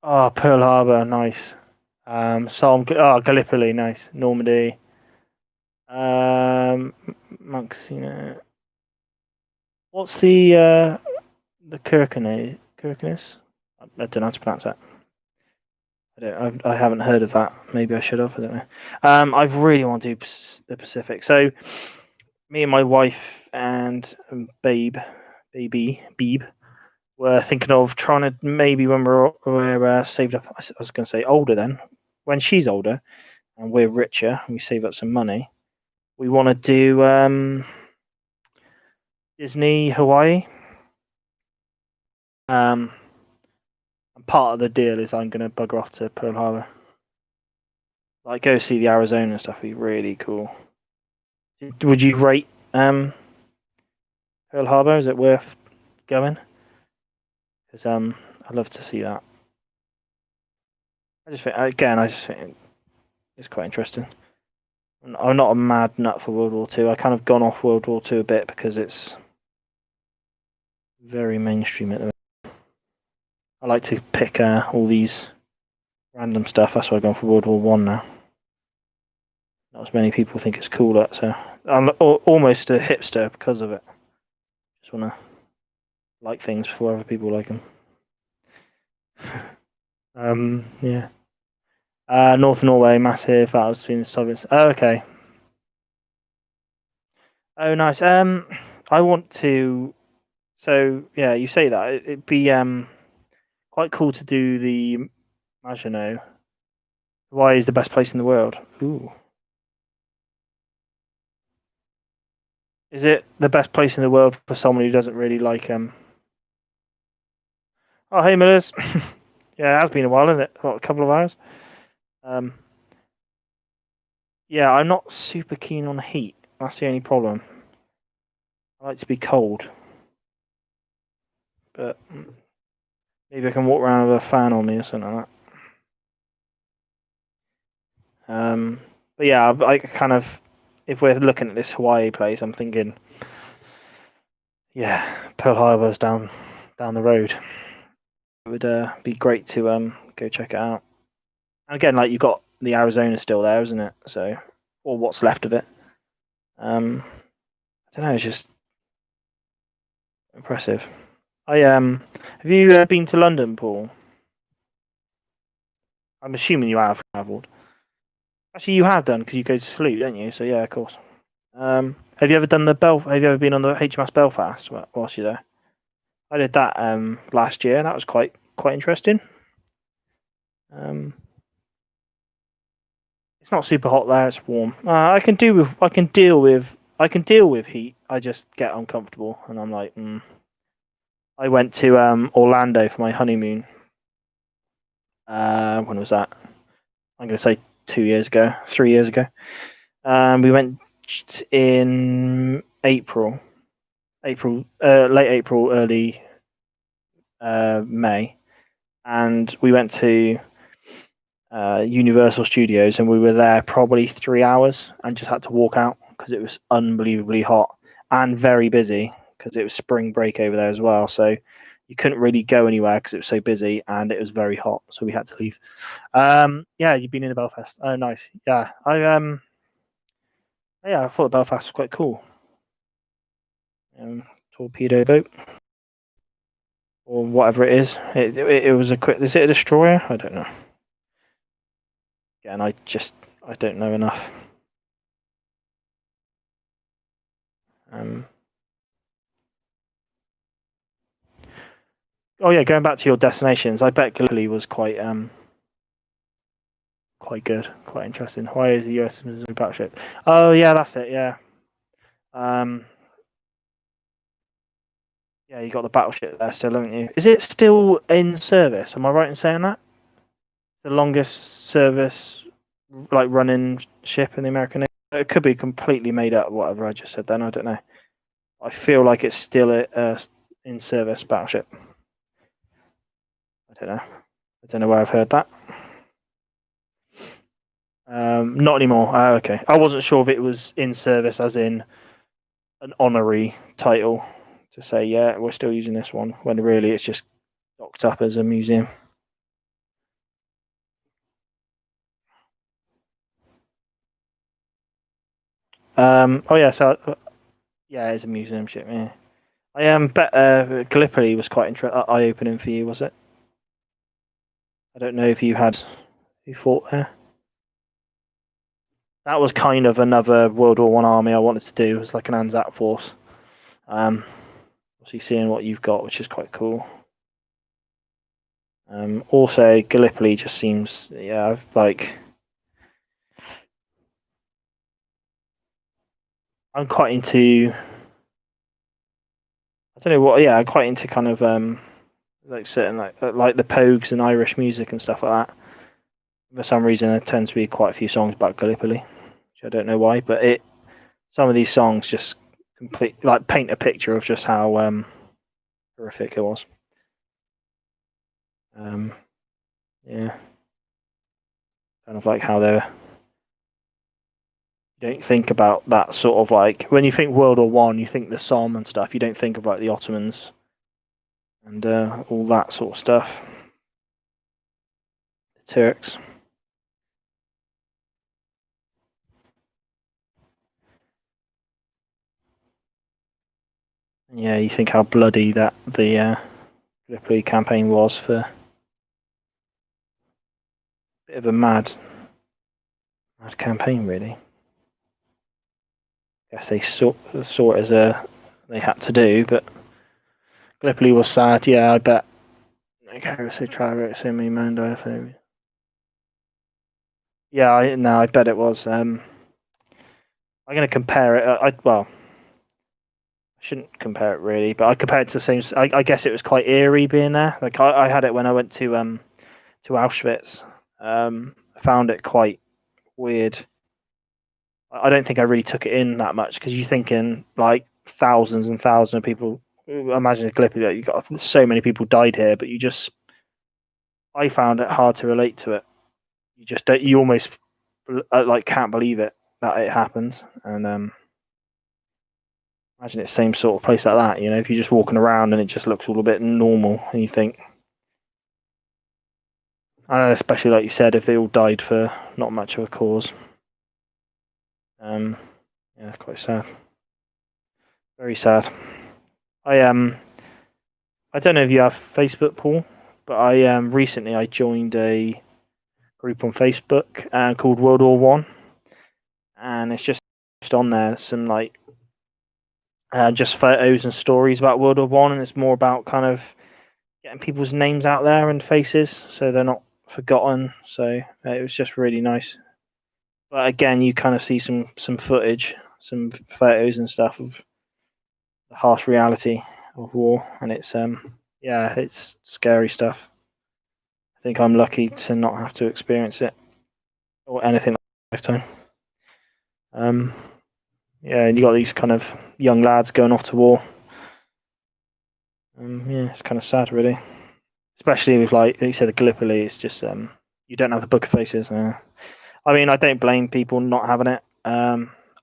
Oh, Pearl Harbor, nice. Gallipoli, nice. Normandy. Monksina. What's the Kirkenes? Kirkenes? I don't know how to pronounce that. I haven't heard of that. Maybe I should have. I don't know. I really want to do the Pacific. So, me and my wife and baby Beeb, were thinking of trying to maybe when we're saved up. I was going to say older then. When she's older and we're richer and we save up some money, we want to do Disney Hawaii. And part of the deal is I'm going to bugger off to Pearl Harbor. Like go see the Arizona stuff. Would be really cool. Would you rate Pearl Harbor? Is it worth going? Because I'd love to see that. I just think it's quite interesting. I'm not a mad nut for World War II. I kind of gone off World War II a bit because it's very mainstream at the moment. I like to pick all these random stuff. That's why I've gone for World War One now. Not as many people think it's cool, so I'm almost a hipster because of it. Just want to like things before other people like them. Yeah. North Norway, massive battles between the Soviets. Oh, okay. Oh, nice. I want to. So yeah, you say that it'd be quite cool to do the Maginot. Why is the best place in the world? Ooh. Is it the best place in the world for someone who doesn't really like Oh, hey Millers. Yeah, it has been a while, isn't it? What, a couple of hours. Yeah, I'm not super keen on heat. That's the only problem. I like to be cold, but maybe I can walk around with a fan on me or something like that. But yeah, I kind of, if we're looking at this Hawaii place, I'm thinking, yeah, Pearl Harbor's down the road. It would be great to go check it out. And again, like you've got the Arizona still there, isn't it? So, or what's left of it. I don't know. It's just impressive. Have you been to London, Paul? I'm assuming you have travelled. Actually, you have done because you go to Salute, don't you? So yeah, of course. Have you ever done Have you ever been on the HMAS Belfast whilst you're there? I did that last year. That was quite interesting. It's not super hot there. It's warm. I can deal with heat. I just get uncomfortable, and I'm like, I went to Orlando for my honeymoon. When was that? I'm going to say 3 years ago. We went in April, late April, early May, and we went to Universal Studios, and we were there probably 3 hours, and just had to walk out because it was unbelievably hot and very busy because it was spring break over there as well. So you couldn't really go anywhere because it was so busy and it was very hot. So we had to leave. Yeah, you've been in Belfast. Oh, nice. Yeah, I thought Belfast was quite cool. Torpedo boat or whatever it is. It was a quick. Is it a destroyer? I don't know. Yeah, and I don't know enough. Oh yeah, going back to your destinations, I bet Gallipoli was quite good, quite interesting. Why is the US Missouri battleship? Oh yeah, that's it. Yeah. Yeah, you got the battleship there still, haven't you? Is it still in service? Am I right in saying that? The longest service, like running ship in the American Navy. It could be completely made up. Whatever I just said then, I don't know. I feel like it's still a in service battleship. I don't know where I've heard that. Not anymore. Okay. I wasn't sure if it was in service as in an honorary title to say, yeah, we're still using this one, when really it's just docked up as a museum. Oh yeah, so yeah, it's a museum ship. Yeah, I bet Gallipoli was quite eye opening for you, was it? I don't know if you fought there. That was kind of another World War One army I wanted to do. It was like an Anzac force. Obviously seeing what you've got, which is quite cool. Also, Gallipoli just seems, yeah, like I'm quite into. I don't know what. Yeah, I'm quite into kind of like certain like the Pogues and Irish music and stuff like that. For some reason, there tends to be quite a few songs about Gallipoli, which I don't know why, but some of these songs just paint a picture of just how horrific it was. Yeah, kind of like how they're. You don't think about that sort of like when you think World War One, you think the Somme and stuff. You don't think of like the Ottomans and all that sort of stuff. The Turks. Yeah, you think how bloody that the Gallipoli campaign was for a bit of a mad campaign, really. I guess they saw it as they had to do, but Gallipoli was sad. Yeah, I bet. So many Mando. Yeah, I bet it was. I'm going to compare it. I shouldn't compare it really, but I compared it to the same. I guess it was quite eerie being there. Like I had it when I went to Auschwitz. I found it quite weird. I don't think I really took it in that much because you're thinking like thousands and thousands of people. Imagine a Gallipoli. You got so many people died here, but I found it hard to relate to it. You just don't. You almost like can't believe it that it happened, and imagine it's the same sort of place like that. You know, if you're just walking around and it just looks all a bit normal, and you think, I don't know, especially like you said, if they all died for not much of a cause. Yeah, it's quite sad. Very sad. I don't know if you have Facebook, Paul, but I recently I joined a group on Facebook called World War One, and it's just on there some like just photos and stories about World War One, and it's more about kind of getting people's names out there and faces, so they're not forgotten. So it was just really nice. But again, you kind of see some footage, some photos and stuff of the harsh reality of war, and it's yeah, it's scary stuff. I think I'm lucky to not have to experience it or anything like lifetime. Yeah, and you got these kind of young lads going off to war. Yeah, it's kind of sad, really. Especially with like you said, Gallipoli. It's just you don't have the Book of Faces. I mean, I don't blame people not having it.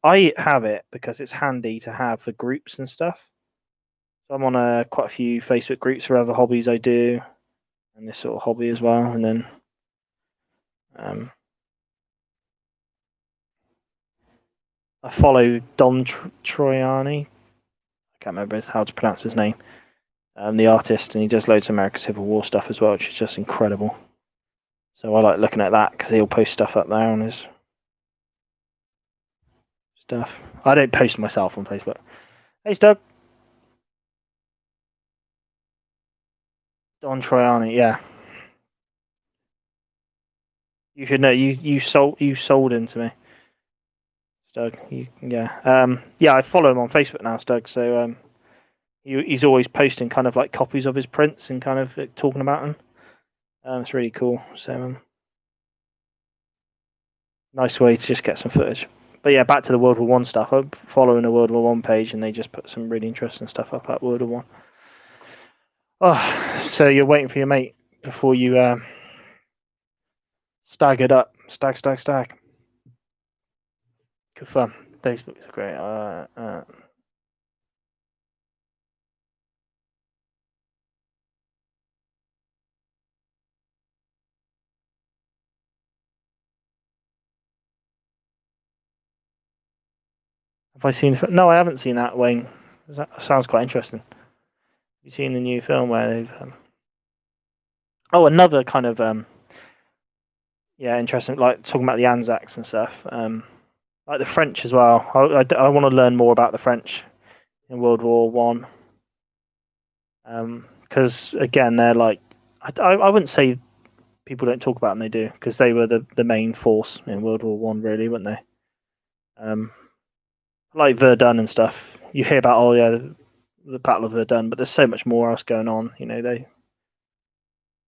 I have it because it's handy to have for groups and stuff. So I'm on quite a few Facebook groups for other hobbies I do, and this sort of hobby as well. And then I follow Don Troiani. I can't remember how to pronounce his name. The artist, and he does loads of American Civil War stuff as well, which is just incredible. So I like looking at that because he'll post stuff up there on his stuff. I don't post myself on Facebook. Hey, Doug. Don Troiani, yeah. You should know. You sold him to me, Doug. Yeah. I follow him on Facebook now, Doug. So he's always posting kind of like copies of his prints and kind of talking about them. It's really cool. So nice way to just get some footage. But yeah, back to the World War One stuff. I'm following the World War One page, and they just put some really interesting stuff up at World War One. Oh, so you're waiting for your mate before you staggered up, stag. Good fun. Facebook is great. Have I seen? No, I haven't seen that. Wayne, that sounds quite interesting. Have you seen the new film where they've? Oh, another kind of yeah, interesting. Like talking about the Anzacs and stuff. Like the French as well. I want to learn more about the French in World War One. Because again, they're like I wouldn't say people don't talk about them. They do because they were the main force in World War One, really, weren't they? Like Verdun and stuff. You hear about the Battle of Verdun, but there's so much more else going on. You know, they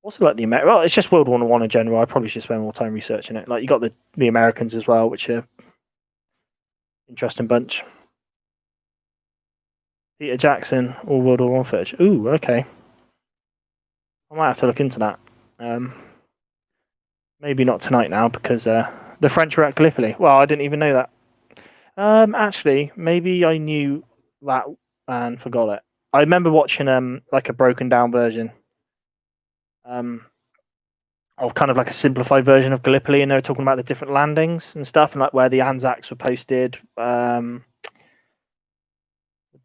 also like well, it's just World War One in general. I probably should spend more time researching it. Like you got the Americans as well, which are interesting bunch. Peter Jackson, all World War One footage. Ooh, okay. I might have to look into that. Maybe not tonight now because the French were at Gallipoli. Well, I didn't even know that. Actually, maybe I knew that and forgot it. I remember watching like a broken down version of kind of like a simplified version of Gallipoli, and they were talking about the different landings and stuff, and like where the Anzacs were posted.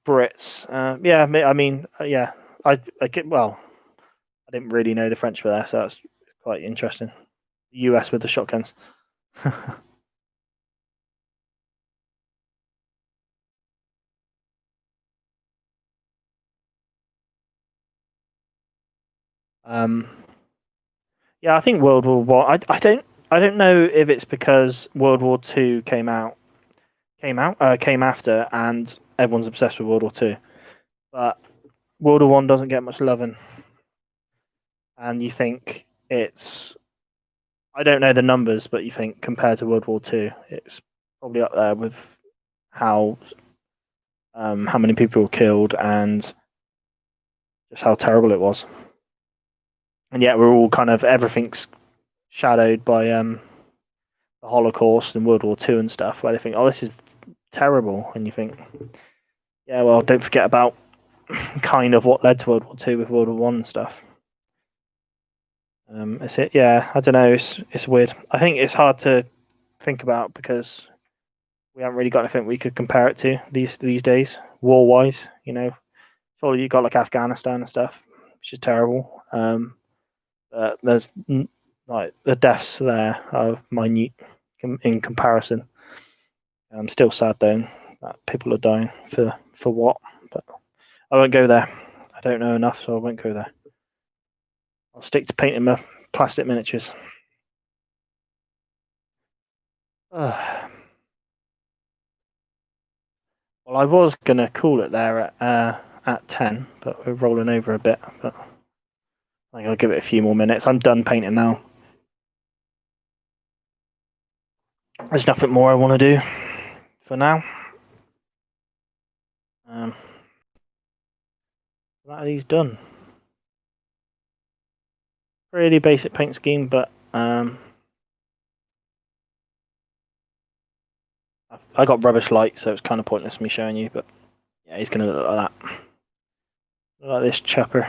Brits, yeah. I mean, yeah. I get well. I didn't really know the French were there, so that's quite interesting. The US with the shotguns. Yeah, I think World War One. I don't know if it's because World War Two came after, and everyone's obsessed with World War Two. But World War One doesn't get much loving, and you think it's. I don't know the numbers, but you think compared to World War Two, it's probably up there with how many people were killed and just how terrible it was. And yet we're all kind of everything's shadowed by the Holocaust and World War II and stuff, where they think, "Oh, this is terrible," and you think, "Yeah, well, don't forget about kind of what led to World War II with World War One and stuff." It's it. Yeah, I don't know. It's weird. I think it's hard to think about because we haven't really got anything we could compare it to these days, war wise. You know, surely you got like Afghanistan and stuff, which is terrible. But there's like the deaths there are minute in comparison. I'm still sad though that people are dying for what, but I won't go there. I don't know enough, so I won't go there. I'll stick to painting my plastic miniatures. Well, I was gonna call it there at 10, but we're rolling over a bit. But I think I'll give it a few more minutes. I'm done painting now. There's nothing more I want to do for now. That are these done. Really basic paint scheme, but I got rubbish light, so it's kind of pointless me showing you. But yeah, he's gonna look like that. Look like this chopper.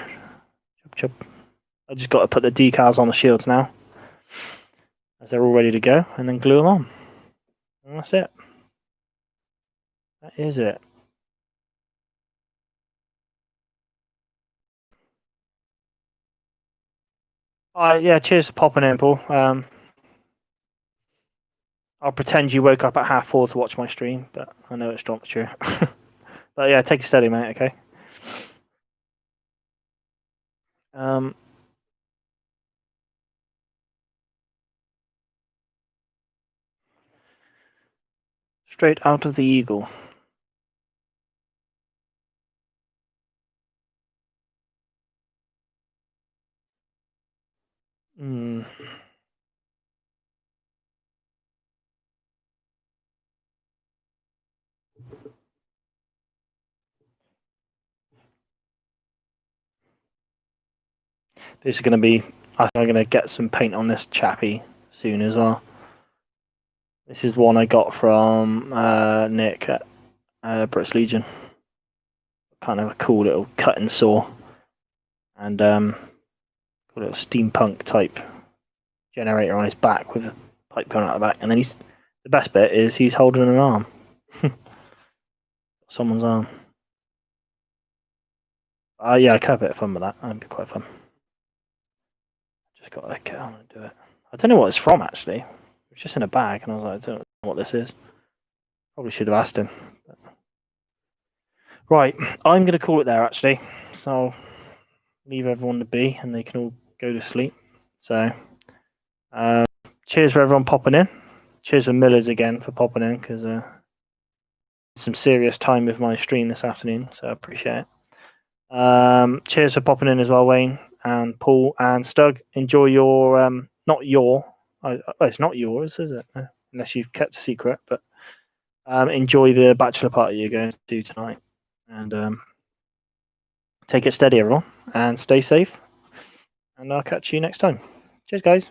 Chop. I just got to put the decals on the shields now, as they're all ready to go, and then glue them on. And that's it. That is it. Yeah, cheers for popping in, Paul. I'll pretend you woke up at 4:30 to watch my stream, but I know it's not true. But yeah, take it steady, mate, okay? Straight out of the Eagle. This is going to be... I think I'm going to get some paint on this chappy soon as well. This is one I got from Nick at British Legion. Kind of a cool little cut and saw. And cool little steampunk type generator on his back with a pipe going out the back. And then the best bit is he's holding an arm. Someone's arm. Yeah, I could have a bit of fun with that. That'd be quite fun. Just got to get on and do it. I don't know what it's from, actually. It was just in a bag, and I was like, I don't know what this is. Probably should have asked him. But... Right, I'm going to call it there, actually. So I'll leave everyone to be, and they can all go to sleep. So, cheers for everyone popping in. Cheers for Millers again for popping in, because some serious time with my stream this afternoon, so I appreciate it. Cheers for popping in as well, Wayne and Paul and Stug. Enjoy your it's not yours, is it? Unless you've kept a secret, but enjoy the bachelor party you're going to do tonight, and take it steady, everyone, and stay safe. And I'll catch you next time. Cheers, guys.